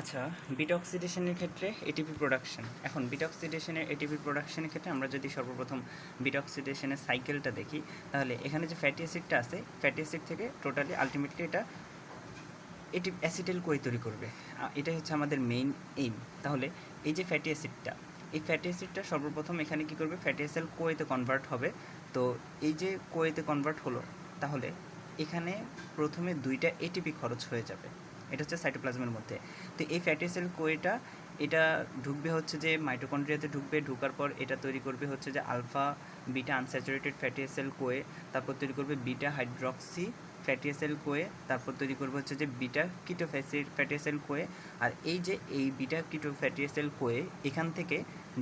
আচ্ছা, বিটা অক্সিডেশনের ক্ষেত্রে ATP production. এখন বিটা অক্সিডেশনের এটিপি প্রোডাকশনের ক্ষেত্রে আমরা যদি সর্বপ্রথম বিটা অক্সিডেশনের সাইকেলটা দেখি, তাহলে এখানে যে ফ্যাটি অ্যাসিডটা আছে, ফ্যাটি অ্যাসিড থেকে টোটালি আলটিমেটলি এটা এটি অ্যাসিটাইল কোয়ে তৈরি করবে। এটাই হচ্ছে আমাদের মেইন এইম। তাহলে এই যে ফ্যাটি অ্যাসিডটা, এই ফ্যাটি অ্যাসিডটা সর্বপ্রথম এখানে কী করবে, ফ্যাটি অ্যাসিড কোয়েতে কনভার্ট হবে। তো এই যে কোয়েতে কনভার্ট হলো, তাহলে এখানে প্রথমে দুইটা এটিপি খরচ হয়ে যাবে। এটা হচ্ছে সাইটোপ্লাজমের মধ্যে। তো এই ফ্যাটি অ্যাসিড কোয়েটা এটা ঢুকবে হচ্ছে যে মাইটোকন্ড্রিয়াতে ঢুকবে, ঢুকার পর এটা তৈরি করবে হচ্ছে যে alpha beta unsaturated fatty acid CoA, তারপর তৈরি করবে beta hydroxy fatty acid CoA, তারপর তৈরি করবে হচ্ছে যে বিটা কিটো ফ্যাটি অ্যাসিড কোয়ে। আর এই যে এই বিটা কিটো ফ্যাটি অ্যাসিড কোয়ে এখান থেকে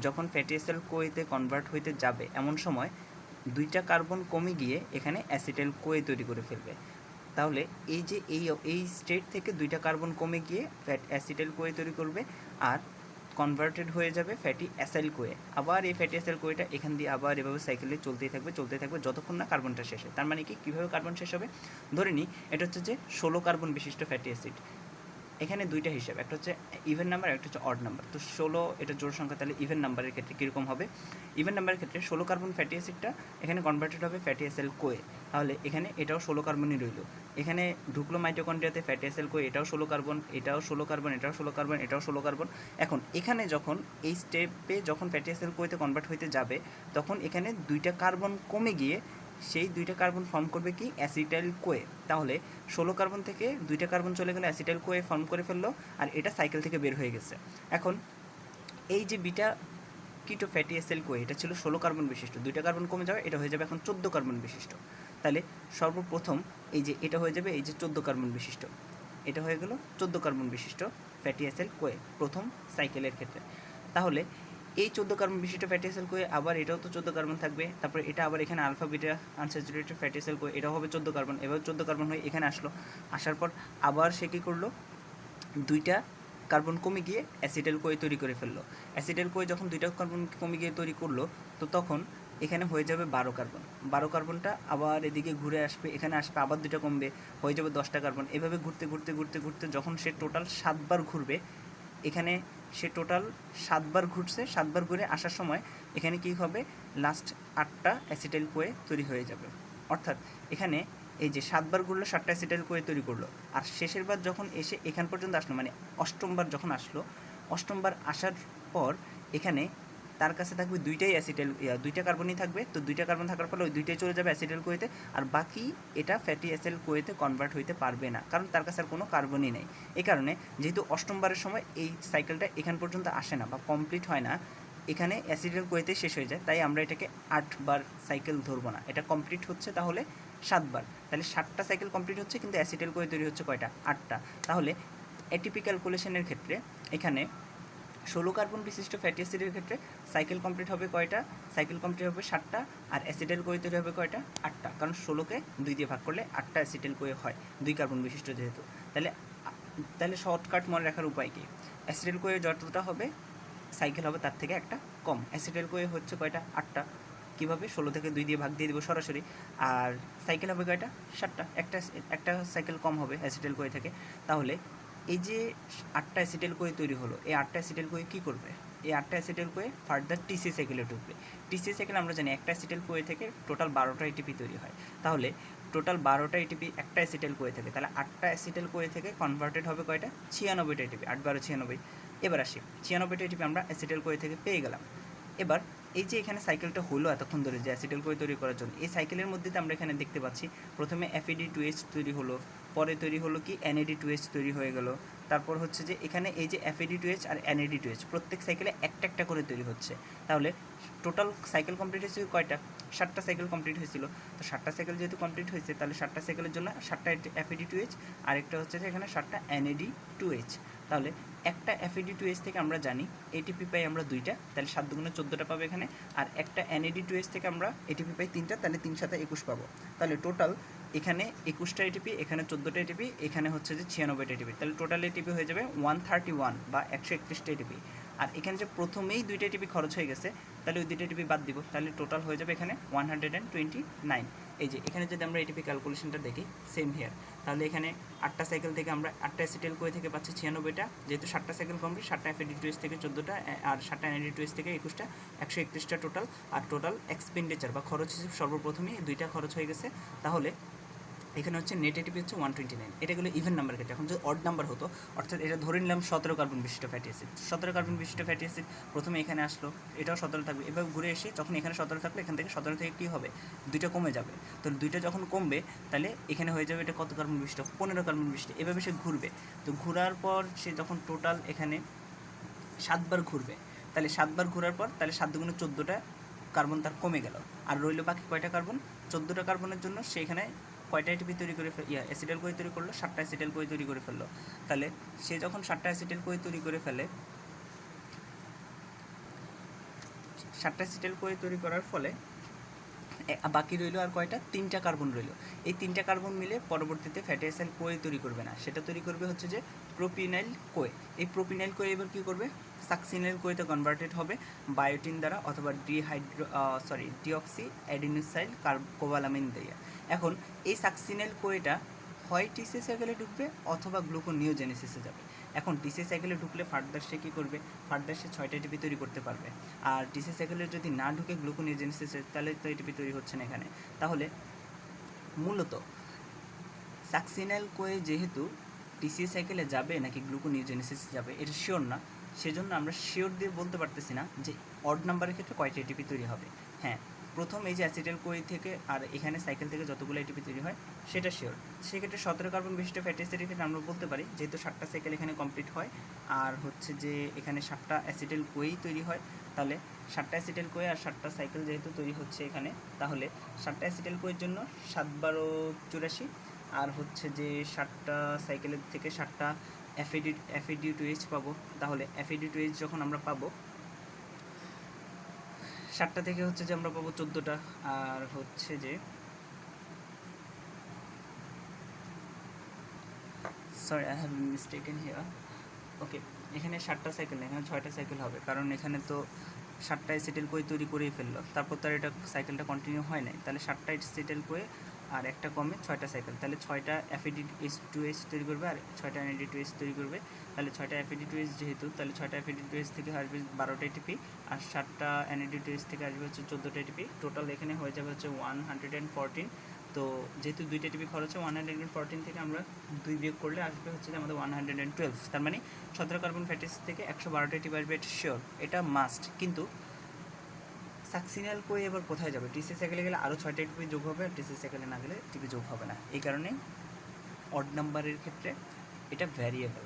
যখন ফ্যাটি অ্যাসিড কোয়েতে কনভার্ট হইতে যাবে, এমন সময় দুইটা কার্বন কমে গিয়ে এখানে অ্যাসিটাইল কোয়ে তৈরি করে ফেলবে। তাহলে এই যে এই স্টেট থেকে দুইটা কার্বন কমে গিয়ে অ্যাসিটাইল কোয়ে তৈরি করবে, আর কনভার্টেড হয়ে যাবে ফ্যাটি অ্যাসাইল কোয়ে। আবার এই ফ্যাটি অ্যাসাইল কোয়েটা এখান দিয়ে আবার এভাবে সাইকেলে চলতেই থাকবে যতক্ষণ না কার্বনটা শেষ হয়। তার মানে কি, কীভাবে কার্বন শেষ হবে? ধরে নিই এটা হচ্ছে যে 16 কার্বন বিশিষ্ট ফ্যাটি অ্যাসিড। এখানে দুইটা হিসাব, একটা হচ্ছে ইভেন নাম্বার, একটা হচ্ছে অড নাম্বার। তো 16 এটা জোড় সংখ্যা, তাহলে ইভেন নাম্বারের ক্ষেত্রে কীরকম হবে? ইভেন নাম্বারের ক্ষেত্রে 16 কার্বন ফ্যাটি অ্যাসিডটা এখানে কনভার্টেড হবে ফ্যাটি অ্যাসিড কোয়ে। তাহলে এখানে এটাও 16 কার্বনই রইল। এখানে ঢুকলো মাইটোকন্ড্রিয়াতে ফ্যাটি অ্যাসিড কোয়ে, এটাও 16 কার্বন, এটাও 16 কার্বন, এটাও 16 কার্বন, এটাও 16 কার্বন। এখন এখানে যখন এই স্টেপে যখন ফ্যাটি অ্যাসিড কোয়েতে কনভার্ট হইতে যাবে, তখন এখানে দুইটা কার্বন কমে গিয়ে সেই দুইটা কার্বন ফর্ম করবে কি, অ্যাসিটাইল কোয়ে। তাহলে 16 কার্বন থেকে দুইটা কার্বন চলে গেলে অ্যাসিটাইল কোয়ে ফর্ম করে ফেললো, আর এটা সাইকেল থেকে বের হয়ে গেছে। এখন এই যে বিটা কিটো ফ্যাটি অ্যাসিড কোয়ে, এটা ছিল 16 কার্বন বিশিষ্ট, দুইটা কার্বন কমে যাবে, এটা হয়ে যাবে এখন 14 কার্বন বিশিষ্ট। তাহলে সর্বপ্রথম এই যে এটা হয়ে যাবে এই যে 14 কার্বন বিশিষ্ট, এটা হয়ে গেল 14 কার্বন বিশিষ্ট ফ্যাটি অ্যাসিড কোয়ে প্রথম সাইকেলের ক্ষেত্রে। তাহলে এই 14 কার্বন বিশিষ্ট ফ্যাটি অ্যাসিড কোয়ে, আবার এটাও তো 14 কার্বন থাকবে, তারপরে এটা আবার এখানে alpha beta unsaturated fatty acid CoA, এটাও হবে 14 কার্বন, এবার 14 কার্বন হয়ে এখানে আসলো। আসার পর আবার সে কী করলো, দুইটা কার্বন কমে গিয়ে অ্যাসিটাইল কোয়ে তৈরি করে ফেললো। অ্যাসিটাইল কোয়ে যখন দুইটা কার্বন কমে গিয়ে তৈরি করলো, তো তখন এখানে হয়ে যাবে 12 কার্বন। 12 কার্বনটা আবার এদিকে ঘুরে আসবে, এখানে আসবে, আবার দুইটা কমবে, হয়ে যাবে 10টা কার্বন। এভাবে ঘুরতে ঘুরতে ঘুরতে ঘুরতে যখন সে টোটাল 7বার ঘুরবে, এখানে সে টোটাল 7বার ঘুরছে, 7বার ঘুরে আসার সময় এখানে কী হবে, লাস্ট 8টা অ্যাসিটাইল কোয়ে তৈরি হয়ে যাবে। অর্থাৎ এখানে এই যে 7বার ঘুরলো, 7টা অ্যাসিটাইল কোয়ে তৈরি করলো, আর শেষের বার যখন এসে এখান পর্যন্ত আসলো, মানে অষ্টমবার যখন আসলো, অষ্টমবার আসার পর এখানে তার কাছে থাকবে দুইটাই অ্যাসিটাইল, দুইটা কার্বনই থাকবে। তো দুইটা কার্বন থাকার ফলে ওই দুইটাই চলে যাবে অ্যাসিটাইল কোয়েতে, আর বাকি এটা ফ্যাটি অ্যাসিড কোয়েতে কনভার্ট হইতে পারবে না, কারণ তার কাছে আর কোনো কার্বনই নেই। এই কারণে যেহেতু অষ্টমবারের সময় এই সাইকেলটা এখান পর্যন্ত আসে না বা কমপ্লিট হয় না, এখানে অ্যাসিটাইল কোয়েতে শেষ হয়ে যায়, তাই আমরা এটাকে 8বার সাইকেল ধরবো না। এটা কমপ্লিট হচ্ছে তাহলে 7বার, তাহলে 7টা সাইকেল কমপ্লিট হচ্ছে, কিন্তু অ্যাসিটাইল কোয়ে তৈরি হচ্ছে কয়টা, 8টা। তাহলে এটিপি ক্যালকুলেশনের ক্ষেত্রে এখানে 16 কার্বন বিশিষ্ট ফ্যাটি অ্যাসিডের ক্ষেত্রে সাইকেল কমপ্লিট হবে কয়টা, সাইকেল কমপ্লিট হবে 7টা, আর অ্যাসিটাইল কোয়ে তৈরি হবে কয়টা, 8টা। কারণ 16কে 2 দিয়ে ভাগ করলে 8টা অ্যাসিটাইল কোয়ে হয়, 2 কার্বন বিশিষ্ট যেহেতু। তাহলে তাহলে শর্টকাট মনে রাখার উপায় কি, অ্যাসিটাইল কোয়ে যতটা হবে সাইকেল হবে তার থেকে একটা কম। অ্যাসিটাইল কোয়ে হচ্ছে কয়টা, 8টা। কীভাবে, 16 থেকে 2 দিয়ে ভাগ দিয়ে দেবো সরাসরি। আর সাইকেল হবে কয়টা, 7টা, একটা সাইকেল কম হবে অ্যাসিটাইল কোয়ে থেকে। তাহলে এই যে 8টা অ্যাসিটাইল কোয়ে তৈরি হলো, এই 8টা অ্যাসিটাইল কোয়ে কী করবে, এই 8টা অ্যাসিটাইল কোয়ে ফার্দার টিসি সাইকেলে ঢুকবে। টিসি সাইকেল আমরা জানি একটা অ্যাসিটাইল কোয়ে থেকে টোটাল 12টা এটিপি তৈরি হয়। তাহলে টোটাল 12টা এটিপি একটা অ্যাসিটাইল কোয়ে থেকে, তাহলে 8টা অ্যাসিটাইল কোয়ে থেকে কনভার্টেড হবে কয়টা, 96টা এটিপি, 8 12 96। এবার আসি, 96টা এটিপি আমরা অ্যাসিটাইল কোয়ে থেকে পেয়ে গেলাম। এবার এই যে এখানে সাইকেলটা হলো এতক্ষণ ধরে যে অ্যাসিটাইল কোয়ে তৈরি করার জন্য, এই সাইকেলের মধ্যে আমরা এখানে দেখতে পাচ্ছি প্রথমে FAD2H তৈরি হলো, পরে তৈরি হলো কি NAD2H তৈরি হয়ে গেল। তারপর হচ্ছে যে এখানে এই যে FAD2H আর NAD2H প্রত্যেক সাইকেলে একটা একটা করে তৈরি হচ্ছে। তাহলে টোটাল সাইকেল কমপ্লিট হয়েছে কয়টা, 7টা সাইকেল কমপ্লিট হয়েছিল। তো 7টা সাইকেল যেহেতু কমপ্লিট হয়েছে, তাহলে 7টা সাইকেলের জন্য 7টা FAD2H, আর একটা হচ্ছে যে এখানে 7টা NAD2H। তাহলে একটা FAD2H থেকে আমরা জানি এটিপি পাই আমরা 2টা, তাহলে 7 দুগুণে 14টা পাবো এখানে। আর একটা NAD2H থেকে আমরা এটিপি পাই 3টা, তাহলে 3 7 21 পাবো। তাহলে টোটাল এখানে 21টা এটিপি, এখানে 14টা এটিপি, এখানে হচ্ছে যে 96টা এটিপি, তাহলে টোটাল এটিপি হয়ে যাবে 131 বা 131টা এটিপি। আর এখানে যে প্রথমেই 2টা এটিপি খরচ হয়ে গেছে, তাহলে ওই 2টা এটিপি বাদ দিব, তাহলে টোটাল হয়ে যাবে এখানে 129। এই যে এখানে যদি আমরা এটিপি ক্যালকুলেশনটা দেখি সেম হেয়ার, তাহলে এখানে 8টা সাইকেল থেকে আমরা 8টা অ্যাসিটাইল কোয়ে থেকে পাচ্ছি 96টা, যেহেতু 7টা সাইকেল কমপ্লিট, 7টা FAD2H থেকে 14টা, আর 7টা NAD2H থেকে 21টা, 131টা টোটাল। আর টোটাল এক্সপেন্ডিচার বা খরচ হিসেবে সর্বপ্রথমেই 2টা খরচ হয়ে গেছে। তাহলে এখানে হচ্ছে নেট এটিপি হচ্ছে 129। এটা গেলো ইভেন নাম্বার ক্ষেত্রে। এখন যদি অড নাম্বার হতো, অর্থাৎ এটা ধরে নিলাম 17 কার্বন বিশিষ্ট ফ্যাটি অ্যাসিড, 17 কার্বন বিশিষ্ট ফ্যাটি অ্যাসিড প্রথমে এখানে আসলো, এটাও 17 থাকবে। এবার ঘুরে এসে যখন এখানে 17 থাকলে এখান থেকে 17 থেকে কী হবে, 2টা কমে যাবে। তো 2টা যখন কমবে তাহলে এখানে হয়ে যাবে এটা কত কার্বন বিশিষ্ট, 15 কার্বন বিশিষ্ট। এভাবে সে ঘুরবে। তো ঘোরার পর সে যখন টোটাল এখানে 7বার ঘুরবে, তাহলে 7বার ঘোরার পর তাহলে 7 দুগুণে 14টা কার্বন তার কমে গেল। আর রইল বাকি কয়টা কার্বন, 14টা কার্বনের জন্য সে এখানে কয়টা এটিপি তৈরি করে অ্যাসিটাইল কোয়ে তৈরি করলো, 7টা অ্যাসিটাইল কোয়ে তৈরি করে ফেললো। তাহলে সে যখন 7টা অ্যাসিটাইল কোয়ে তৈরি করে ফেলে, 7টা অ্যাসিটাইল কোয়ে তৈরি করার ফলে বাকি রইল আর কয়টা, 3টা কার্বন রইল। এই 3টা কার্বন মিলে পরবর্তীতে ফ্যাটি অ্যাসিড কোয়ে তৈরি করবে না, সেটা তৈরি করবে হচ্ছে যে প্রোপিনাইল কোয়ে। এই প্রোপিনাইল কোয়ে এবার কী করবে, সাকসিনাইল কোয়েতে কনভার্টেড হবে বায়োটিন দ্বারা অথবা ডিঅক্সি অ্যাডিনোসাইল কোবালামিন দিয়ে। এখন এই সাকসিনাইল কোয়েটা হয় টিসি সাইকেলে ঢুকবে অথবা গ্লুকোনিওজেনেসিসে যাবে। এখন টিসি সাইকেলে ঢুকলে ফার্দার সে কী করবে, ফার্দার সে 6টা এটিপি তৈরি করতে পারবে। আর টিসি সাইকেলে যদি না ঢুকে গ্লুকোনিওজেনেসিসে, তাহলে তো এটিপি তৈরি হচ্ছে না এখানে। তাহলে মূলত সাকসিনাইল কোয়ে যেহেতু টিসি সাইকেলে যাবে নাকি গ্লুকোনিওজেনেসিসে যাবে এটা শিওর না, সেজন্য আমরা শিওর দিয়ে বলতে পারতেছি না যে অড নাম্বারের ক্ষেত্রে কয়টা এটিপি তৈরি হবে। হ্যাঁ, প্রথম এই যে অ্যাসিটাইল কোয়ে থেকে আর এখানে সাইকেল থেকে যতগুলো এটিপি তৈরি হয় সেটা শিওর। সেক্ষেত্রে 17 কার্বন বিশিষ্ট ফ্যাটি অ্যাসিডের ক্ষেত্রে আমরা বলতে পারি, যেহেতু 7টা সাইকেল এখানে কমপ্লিট হয় আর হচ্ছে যে এখানে 7টা অ্যাসিটাইল কোয়েই তৈরি হয়, তাহলে 7টা অ্যাসিটাইল কোয়ে আর 7টা সাইকেল যেহেতু তৈরি হচ্ছে এখানে, তাহলে 7টা অ্যাসিটাইল কোয়ের জন্য 7 12 84, আর হচ্ছে যে 7টা সাইকেলের থেকে 7টা FAD2H পাবো। তাহলে FAD2H যখন আমরা পাবো 7টা থেকে হচ্ছে যে আমরা পাবো 14টা, আর হচ্ছে যে sorry I have mistaken here. Okay, এখানে 7টা সাইকেল না, এখানে 6টা সাইকেল হবে, কারণ এখানে তো 7টা অ্যাসিটাইল কোয়ে তৈরি করেই ফেললো, তারপর তার এটা সাইকেলটা কন্টিনিউ হয় নাই। তাহলে 7টা অ্যাসিটাইল কোয়ে আর একটা কমে 6টা সাইকেল, তাহলে 6টা FAD2H তৈরি করবে আর 6টা NAD2H তৈরি করবে। তাহলে 6টা FAD2H যেহেতু, তাহলে 6টা FAD2H থেকে আসবে 12টা এটিপি, আর 7টা NAD2H থেকে আসবে হচ্ছে 14টা এটিপি। টোটাল এখানে হয়ে যাবে হচ্ছে 114। তো যেহেতু 2টা এটিপি খরচ হয়, 114 থেকে আমরা 2 বিয়োগ করলে আসবে হচ্ছে যে আমাদের 112। তার মানে 17 কার্বন ফ্যাটি অ্যাসিড থেকে 112টা এটিপি আসবে, এটা শিওর, এটা মাস্ট। কিন্তু সাকসিনাইল কোয়ে এবার কোথায় যাবে, টিসি সাইকেলে গেলে আরও 6টা এটিপি যোগ হবে, আর টিসি সাইকেলে না গেলে টিপি যোগ হবে না। এই কারণে অড নাম্বারের ক্ষেত্রে এটা ভ্যারিয়েবল।